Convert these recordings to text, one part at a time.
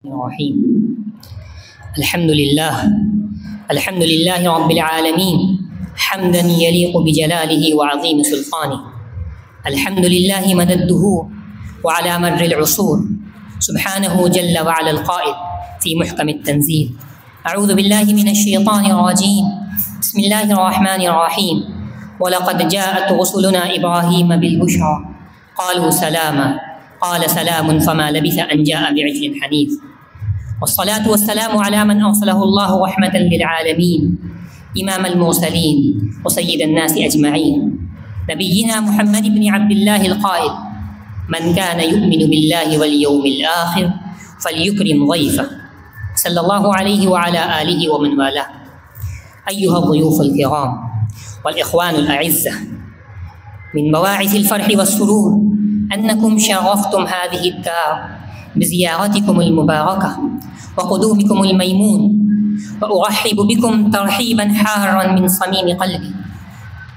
الرحيم. الحمد لله رب العالمين حمدا يليق بجلاله وعظيم سلطانه. الحمد لله مدى الدهور وعلى مر العصور، سبحانه جل وعلا القائل في محكم التنزيل: أعوذ بالله من الشيطان الرجيم، بسم الله الرحمن الرحيم. ولقد جاءت رسلنا إبراهيم بالبشرى قالوا سلاما قال سلام فما لبث أن جاء بعجل حنيذ. والصلاة والسلام على من أرسله الله رحمة للعالمين، إمام المرسلين وسيد الناس أجمعين، نبينا محمد بن عبد الله القائل: من كان يؤمن بالله واليوم الآخر فليكرم ضيفه، صلى الله عليه وعلى آله ومن والاه. أيها الضيوف الكرام والإخوان الأعزة، من مواعظ الفرح والسرور أنكم شرفتم هذه الدار بزيارتكم المباركة وقدومكم الميمون، وأرحب بكم ترحيبا حارا من صميم قلبي.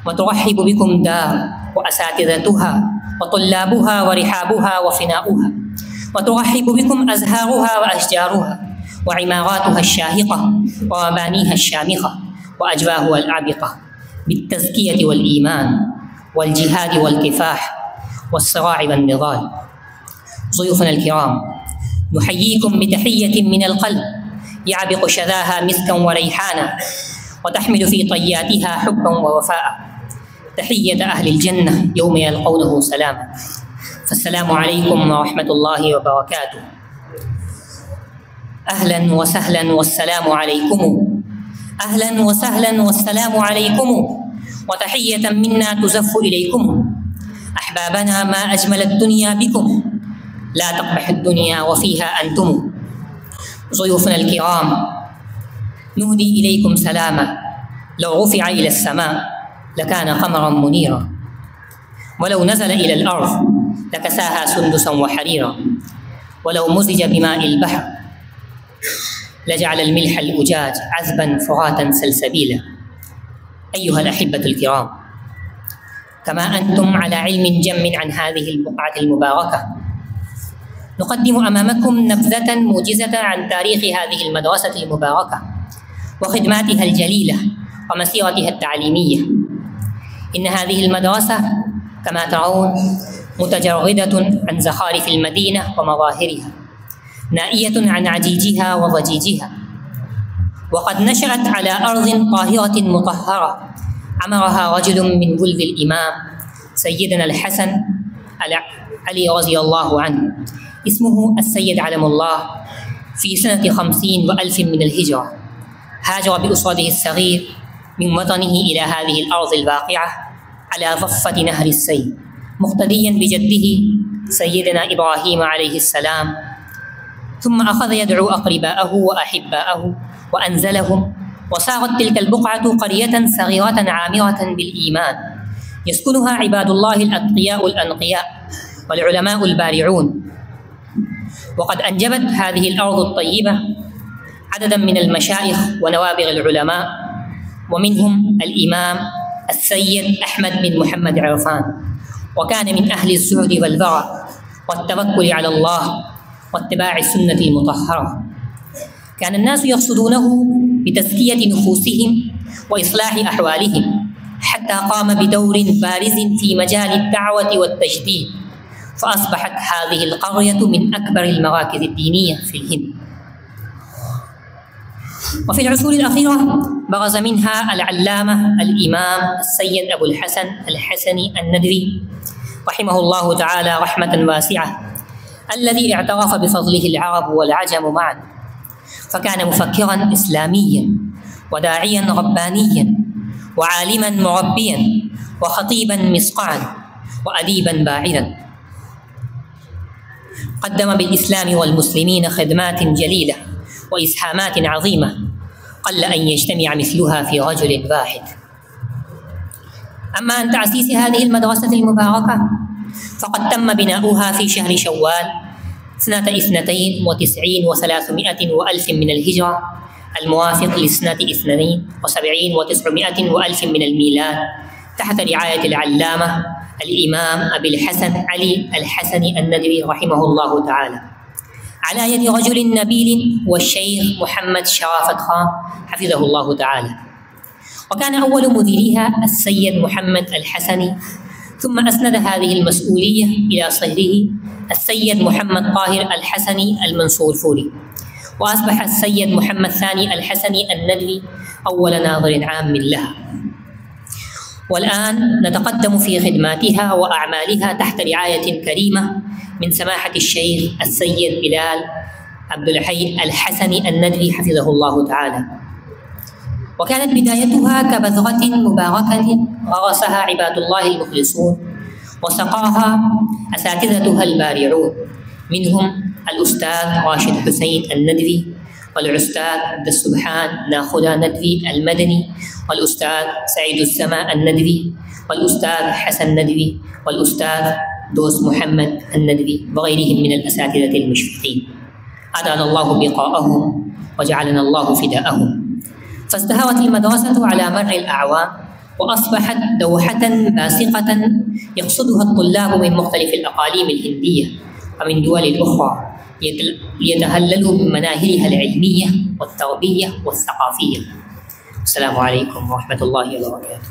وترحب بكم دار وأساتذتها وطلابها ورحابها وفناؤها، وترحب بكم أزهارها وأشجارها وعماراتها الشاهقة ومبانيها الشامخة وأجواهها الأعبقة بالتزكية والإيمان والجهاد والكفاح والصراع والنضال. ضيوفنا الكرام، نحييكم بتحية من القلب يعبق شذاها مسكا وريحانا وتحمل في طياتها حبا ووفاء، تحية أهل الجنة يوم يلقونه سلاما. فالسلام عليكم ورحمة الله وبركاته. أهلا وسهلا والسلام عليكم، أهلا وسهلا والسلام عليكم، وتحية منا تزف إليكم. أحبابنا، ما أجمل الدنيا بكم، لا تقبح الدنيا وفيها أنتم. ضيوفنا الكرام، نهدي إليكم سلاما لو رفع إلى السماء لكان قمرا منيرا، ولو نزل إلى الأرض لكساها سندسا وحريرا، ولو مزج بماء البحر لجعل الملح الأجاج عذبا فراتا سلسبيلا. أيها الأحبة الكرام، كما أنتم على علم جم عن هذه البقعة المباركة، نقدم أمامكم نبذة موجزة عن تاريخ هذه المدرسة المباركة وخدماتها الجليلة ومسيرتها التعليمية. إن هذه المدرسة كما ترون متجردة عن زخارف المدينة ومظاهرها، نائية عن عجيجها وضجيجها، وقد نشأت على أرض طاهرة مطهرة عمرها رجل من ولد الإمام سيدنا الحسن علي رضي الله عنه، اسمه السيد علم الله، في سنة 50 وألف من الهجرة. هاجر بأسرته الصغير من وطنه إلى هذه الأرض الواقعة على ضفة نهر السيل، مقتديا بجده سيدنا إبراهيم عليه السلام، ثم أخذ يدعو أقرباءه وأحباءه وأنزلهم، وصارت تلك البقعة قرية صغيرة عامرة بالإيمان، يسكنها عباد الله الأتقياء الأنقياء والعلماء البارعون. وقد أنجبت هذه الأرض الطيبة عددا من المشايخ ونوابغ العلماء، ومنهم الإمام السيد أحمد بن محمد عرفان، وكان من أهل الزهد والورع والتوكل على الله واتباع السنة المطهرة. كان الناس يقصدونه بتزكية نفوسهم وإصلاح أحوالهم، حتى قام بدور بارز في مجال الدعوة والتجديد، فأصبحت هذه القرية من أكبر المراكز الدينية في الهند. وفي العصور الأخيرة برز منها العلامة الإمام السيد أبو الحسن الحسني الندوي رحمه الله تعالى رحمة واسعة، الذي اعترف بفضله العرب والعجم معا، فكان مفكرا إسلاميا وداعيا ربانيا وعالما مربيا وخطيبا مسقعا وأديبا باعرا. قدم بالإسلام والمسلمين خدمات جليلة وإسهامات عظيمة قل أن يجتمع مثلها في رجل واحد. أما عن تأسيس هذه المدرسة المباركة، فقد تم بناؤها في شهر شوال سنة 92 و300 وألف من الهجرة، الموافق لسنة 72 و900 وألف من الميلاد، تحت رعاية العلامة الإمام أبي الحسن علي الحسني الندوي رحمه الله تعالى. على يد رجل نبيل والشيخ محمد شرافة خان حفظه الله تعالى. وكان أول مديرها السيد محمد الحسني، ثم أسند هذه المسؤولية إلى صهره السيد محمد طاهر الحسني المنصور فوري، وأصبح السيد محمد ثاني الحسني الندوي أول ناظر عام لها. والآن نتقدم في خدماتها وأعمالها تحت رعاية كريمة من سماحة الشيخ السيد بلال عبد الحي الحسني الندوي حفظه الله تعالى. وكانت بدايتها كبذرة مباركة غرسها عباد الله المخلصون وسقاها أساتذتها البارعون، منهم الأستاذ راشد حسين الندوي، والأستاذ عبد السبحان ناخذة ندوي المدني، والأستاذ سعيد السماء الندوي، والأستاذ حسن ندوي، والأستاذ دوس محمد الندوي، وغيرهم من الأساتذة المشفقين. أدعنا الله بقاءهم وجعلنا الله فداءهم. فازدهرت المدرسة على مر الأعوام وأصبحت دوحة باسقة يقصدها الطلاب من مختلف الأقاليم الهندية ومن دول أخرى ليتهللوا من مناهلها العلمية والتربية والثقافية. السلام عليكم ورحمة الله وبركاته.